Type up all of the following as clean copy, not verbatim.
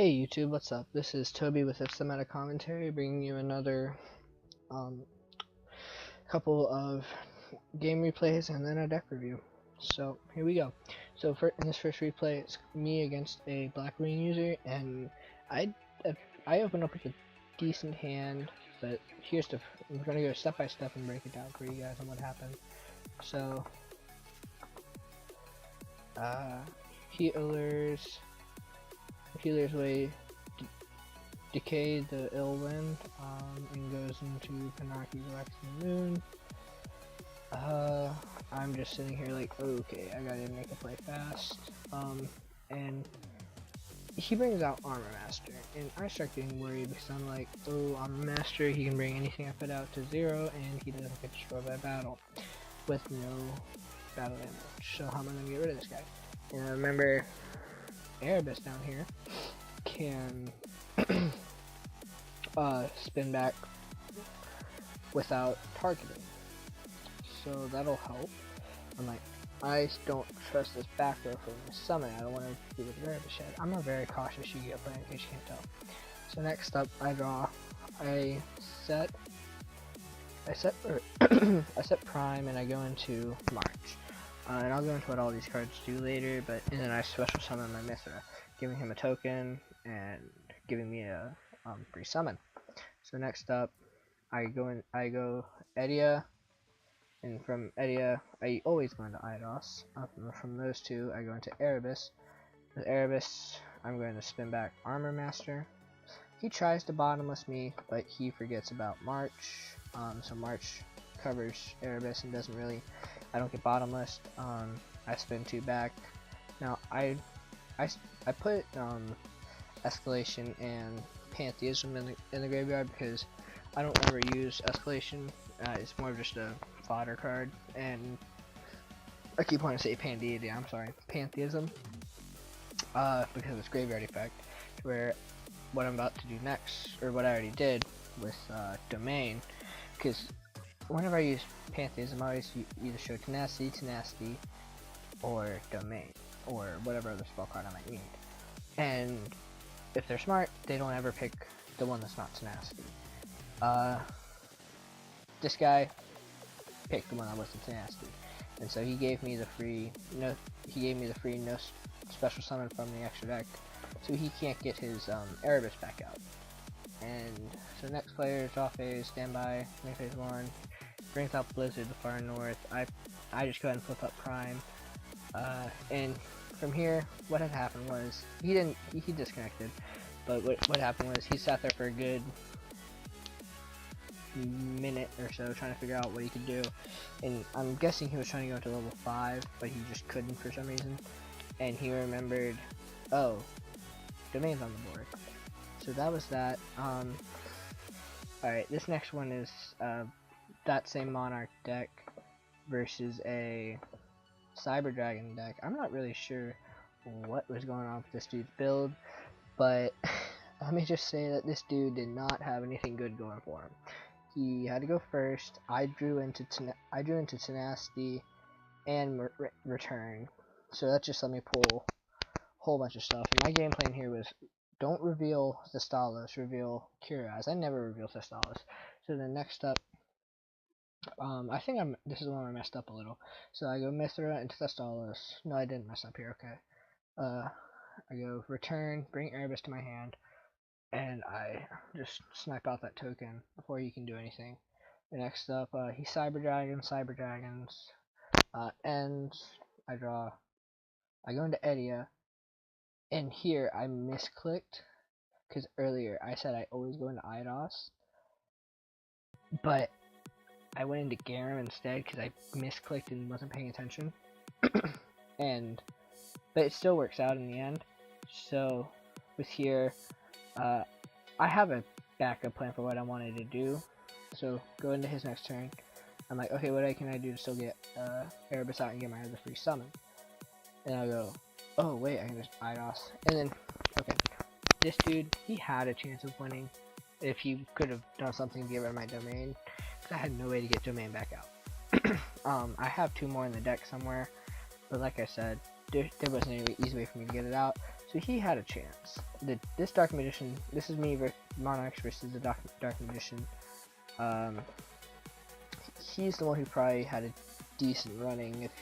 Hey YouTube, what's up? This is Toby with Ipsometa Commentary, bringing you another um, couple of game replays and then a deck review. So here we go. So in this first replay, it's me against a Blackwing user, and I I opened up with a decent hand, but we're gonna go step by step and break it down for you guys on what happened. So healers way decay the ill wind and goes into Monarchs Relaxing Moon. I'm just sitting here like, okay, I gotta make a play fast. And he brings out Armor Master, and I start getting worried because I'm like, oh, Armor Master, he can bring anything I put out to 0, and he doesn't get destroyed by battle with no battle damage. So how am I gonna get rid of this guy? And I remember Erebus down here can spin back without targeting, so that'll help. I'm like, I don't trust this back row for the summon. I don't want to do with Erebus yet. I'm a very cautious Yu-Gi-Oh player, in case you can't tell. So next up, I set I set Prime, and I go into March. And I'll go into what all these cards do later, and then I special summon my Mithra, giving him a token and giving me a free summon. So next up, I go Edia, and from Edia, I always go into Eidos. From those two, I go into Erebus. With Erebus, I'm going to spin back Armor Master. He tries to bottomless me, but he forgets about March. So March covers Erebus and doesn't really. I don't get bottomless. I spin 2 back. Now I put Escalation and Pantheism in the graveyard because I don't ever use Escalation. It's more of just a fodder card, and I keep wanting to say Pandeity. I'm sorry, Pantheism, because it's graveyard effect. Where what I'm about to do next, or what I already did with Domain, because whenever I use Pantheism, I always either show Tenacity, or Domain, or whatever other spell card I might need. And if they're smart, they don't ever pick the one that's not Tenacity. This guy picked the one that wasn't Tenacity, and so he gave me the free no special summon from the extra deck, so he can't get his Erebus back out. And so next player is off phase, standby, main phase 1, brings out Blizzard the far north. I just go ahead and flip up Prime, and from here, what had happened was he disconnected, but what happened was he sat there for a good minute or so trying to figure out what he could do, and I'm guessing he was trying to go into level 5, but he just couldn't for some reason, and he remembered, oh, Domain's on the board. So that was that. Alright, this next one is that same Monarch deck versus a Cyber Dragon deck. I'm not really sure what was going on with this dude's build, but let me just say that this dude did not have anything good going for him. He had to go first. I drew into Tenacity and Return, so that just let me pull a whole bunch of stuff. And my game plan here was, don't reveal Thestalos, reveal Curaz. I never reveal Thestalos. So then next up, I think this is the one I messed up a little. So I go Mithra into Thestalos. No, I didn't mess up here, okay. I go Return, bring Erebus to my hand, and I just snipe out that token before he can do anything. And next up, he Cyber Dragons, and I go into Edia, and here I misclicked, because earlier I said I always go into Eidos, but I went into Garum instead because I misclicked and wasn't paying attention. But it still works out in the end. So with here, I have a backup plan for what I wanted to do. So go into his next turn. I'm like, okay, what can I do to still get Erebus out and get my other free summon? And I go, oh wait, I can just Eidos. And then, okay, this dude, he had a chance of winning if he could have done something to get rid of my Domain, because I had no way to get Domain back out. I have 2 more in the deck somewhere, but like I said, there wasn't any easy way for me to get it out, So he had a chance. This Dark Magician, this is me versus Monarchs versus the Dark Magician. He's the one who probably had a decent running if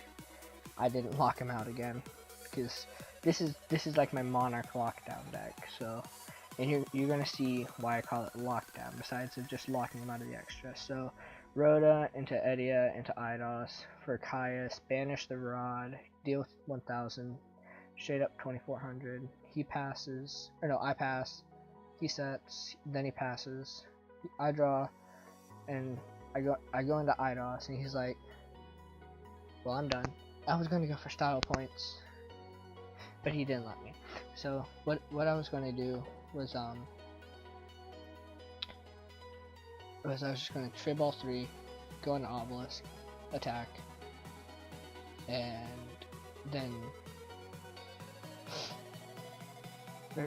I didn't lock him out again, because this is like my Monarch lockdown deck. So, and you're gonna see why I call it lockdown, besides of just locking him out of the extra. So, Rhoda into Edia into Eidos for Caius, banish the Rod, deal with 1000, straight up 2400. He passes, or no, I pass. He sets, then he passes. I draw, and I go into Eidos, and he's like, "Well, I'm done." I was going to go for style points, but he didn't let me. So what I was going to do was I was just going to trib all 3, go into Obelisk, attack, and then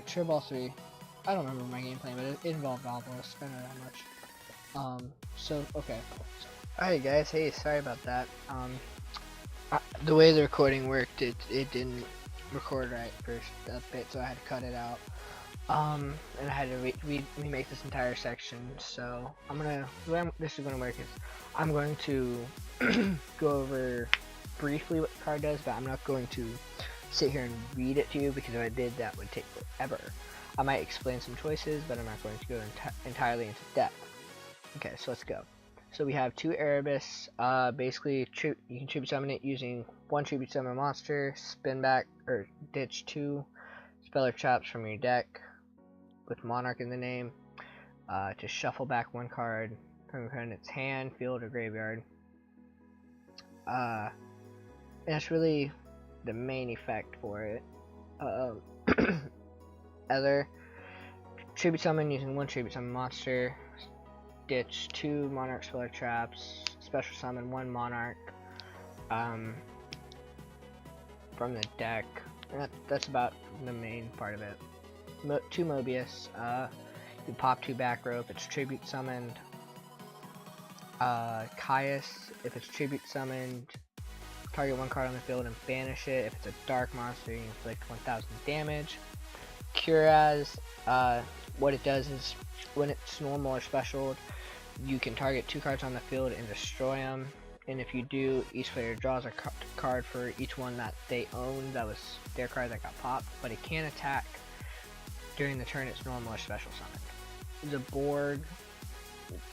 trib all 3. I don't remember my game plan, but it involved Obelisk. I don't know that much. So okay. Alright guys, hey, sorry about that. The way the recording worked, it didn't record right for a bit, so I had to cut it out. And I had to remake this entire section. So the way this is gonna work is I'm going to go over briefly what the card does, but I'm not going to sit here and read it to you, because if I did, that would take forever. I might explain some choices, but I'm not going to go entirely into depth. Okay, so let's go. So we have 2 Erebus. Basically, you can tribute summon it using 1 tribute summon monster, spin back or ditch 2 speller traps from your deck with Monarch in the name, to shuffle back 1 card from its hand, field, or graveyard. And that's really the main effect for it. Other tribute summon using 1 tribute summon monster, ditch 2 Monarch speller traps, special summon 1 Monarch from the deck. That's about the main part of it. 2 Mobius, you pop 2 back rope, it's tribute summoned. Caius, if it's tribute summoned, target 1 card on the field and banish it. If it's a dark monster, you inflict 1000 damage. Curaz, what it does is when it's normal or special, you can target 2 cards on the field and destroy them. And if you do, each player draws a card for each one that they own that was their card that got popped, but it can't attack during the turn it's normal or special summoned. The board,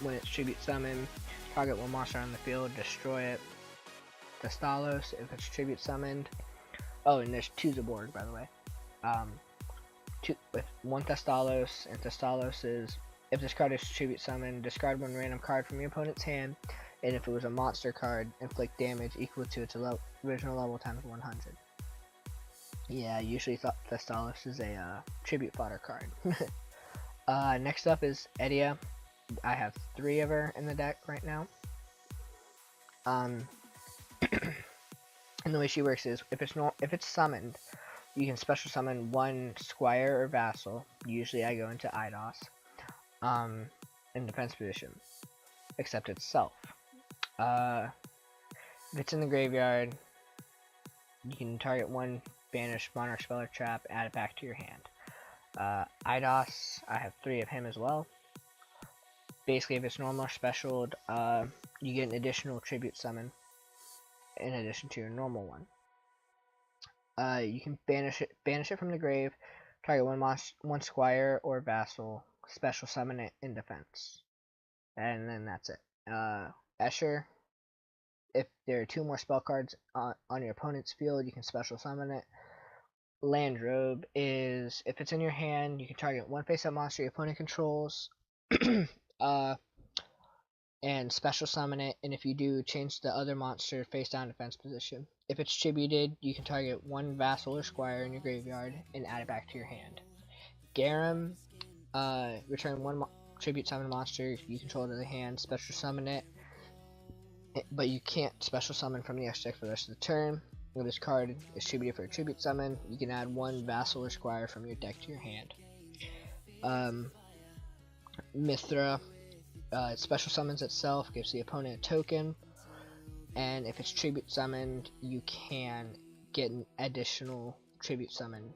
when it's tribute summoned, target 1 monster on the field, destroy it. Thestalos, if it's tribute summoned. Oh, and there's 2 Zaborg, by the way. With 1 Thestalos, and Thestalos is, if this card is tribute summoned, discard 1 random card from your opponent's hand, and if it was a monster card, inflict damage equal to its original level times 100. Yeah, I usually thought Thestalos is a tribute fodder card. Next up is Edia. I have 3 of her in the deck right now. And the way she works is, if it's summoned, you can special summon 1 Squire or Vassal. Usually I go into Eidos, in defense position, except itself. If it's in the graveyard, you can target 1 banished Monarch speller trap, add it back to your hand. Eidos, I have 3 of him as well. Basically, if it's normal or special, you get an additional tribute summon in addition to your normal one. You can banish it from the grave, target 1 Squire or Vassal, special summon it in defense, and then that's it. Escher, if there are 2 more spell cards on your opponent's field, you can special summon it. Landrobe is, if it's in your hand, you can target 1 face-up monster your opponent controls, and special summon it, and if you do, change the other monster face down defense position. If it's tributed, you can target 1 Vassal or Squire in your graveyard and add it back to your hand. Garum, return 1 tribute summon monster you control to the hand, special summon it, but you can't special summon from the extra deck for the rest of the turn. If this card is tributed for a tribute summon, you can add 1 Vassal or Squire from your deck to your hand. Mithra, it special summons itself, gives the opponent a token, and if it's tribute summoned, you can get an additional tribute summon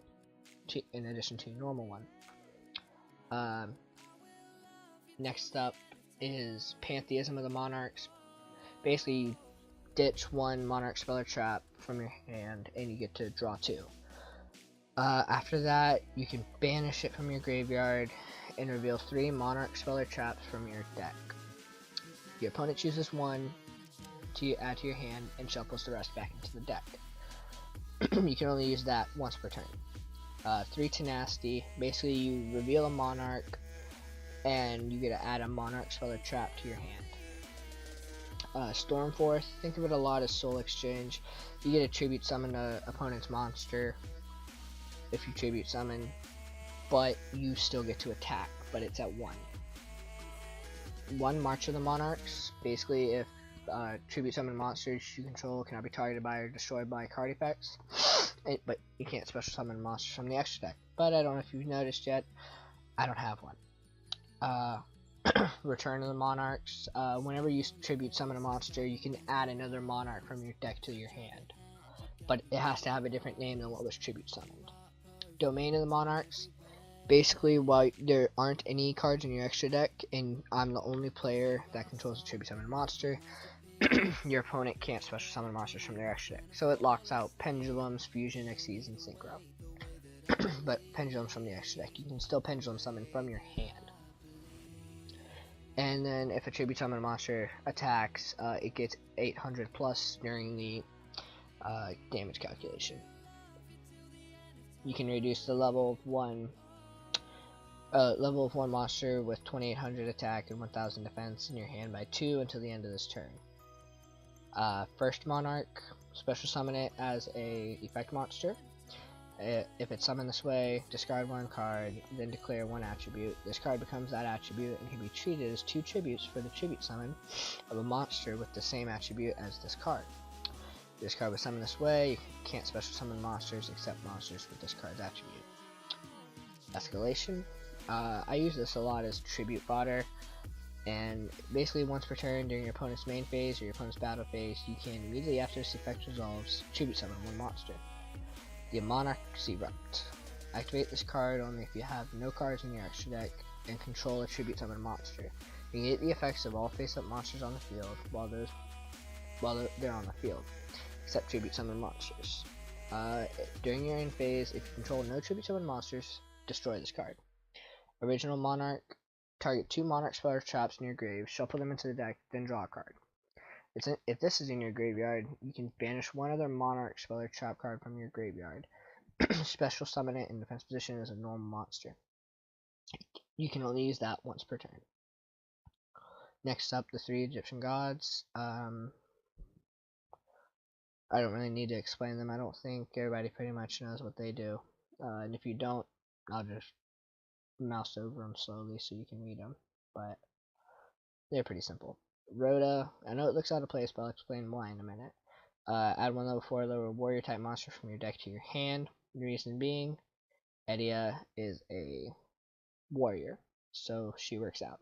in addition to your normal one. Next up is Pantheism of the Monarchs. Basically, you ditch one Monarch Speller Trap from your hand, and you get to draw 2. After that, you can banish it from your graveyard and reveal 3 Monarch Speller Traps from your deck. Your opponent chooses 1 to add to your hand and shuffles the rest back into the deck. You can only use that once per turn. 3 Tenacity. Basically, you reveal a Monarch, and you get to add a Monarch Speller Trap to your hand. Stormforth, think of it a lot as Soul Exchange. You get a tribute summon an opponent's monster if you tribute summon, but you still get to attack, but it's at 1. 1 March of the Monarchs, basically if tribute summon monsters you control cannot be targeted by or destroyed by card effects, but you can't special summon monsters from the extra deck. But I don't know if you've noticed yet, I don't have one. Return of the Monarchs. Whenever you tribute summon a monster, you can add another monarch from your deck to your hand, but it has to have a different name than what was tribute summoned. Domain of the Monarchs. Basically, while there aren't any cards in your extra deck, and I'm the only player that controls a tribute summon monster, your opponent can't special summon monsters from their extra deck, so it locks out Pendulums, Fusion, Xyz, and Synchro. But Pendulums from the extra deck, you can still Pendulum summon from your hand. And then if a tribute summon monster attacks, it gets 800 plus during the damage calculation. You can reduce the level of one monster with 2800 attack and 1000 defense in your hand by 2 until the end of this turn. First Monarch, special summon it as a effect monster. If it's summoned this way, discard 1 card, then declare 1 attribute. This card becomes that attribute and can be treated as 2 tributes for the tribute summon of a monster with the same attribute as this card. If this card was summoned this way, you can't special summon monsters except monsters with this card's attribute. Escalation. I use this a lot as tribute fodder, and basically once per turn during your opponent's main phase or your opponent's battle phase, you can immediately after this effect resolves, tribute summon 1 monster. The Monarchs Erupt. Activate this card only if you have no cards in your extra deck and control a tribute summon monster. You negate the effects of all face-up monsters on the field while they're on the field, except tribute summon monsters. During your end phase, if you control no tribute summon monsters, destroy this card. Original Monarch. Target 2 Monarch Speller Traps in your grave, shuffle them into the deck, then draw a card. If this is in your graveyard, you can banish 1 other Monarch Speller Trap card from your graveyard. Special summon it in defense position as a normal monster. You can only use that once per turn. Next up, the 3 Egyptian Gods. I don't really need to explain them. I don't think everybody pretty much knows what they do. And if you don't, I'll just mouse over them slowly so you can read them. But they're pretty simple. Rhoda, I know it looks out of place, but I'll explain why in a minute. Add 1 level 4 lower warrior type monster from your deck to your hand. The reason being, Edia is a warrior, so she works out.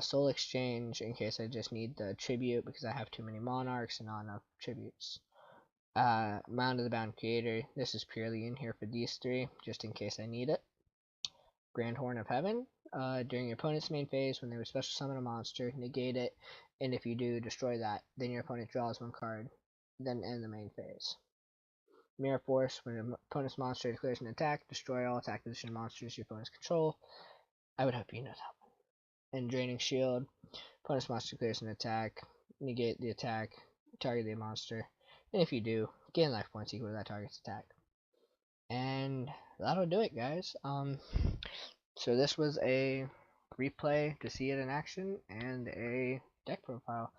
Soul Exchange, in case I just need the tribute because I have too many monarchs and not enough tributes. Mound of the Bound Creator, this is purely in here for these 3, just in case I need it. Grand Horn of Heaven. During your opponent's main phase, when they would special summon a monster, negate it, and if you do, destroy that. Then your opponent draws 1 card, then end the main phase. Mirror Force, when your opponent's monster declares an attack, destroy all attack position monsters your opponents control. I would hope you know that one. And Draining Shield, opponent's monster declares an attack, negate the attack, target the monster, and if you do, gain life points equal to that target's attack. And that'll do it, guys. So this was a replay to see it in action and a deck profile.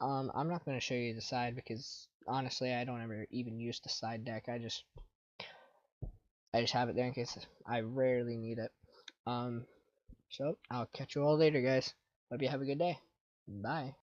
I'm not going to show you the side because honestly I don't ever even use the side deck. I just have it there in case I rarely need it. So I'll catch you all later, guys. Hope you have a good day. Bye.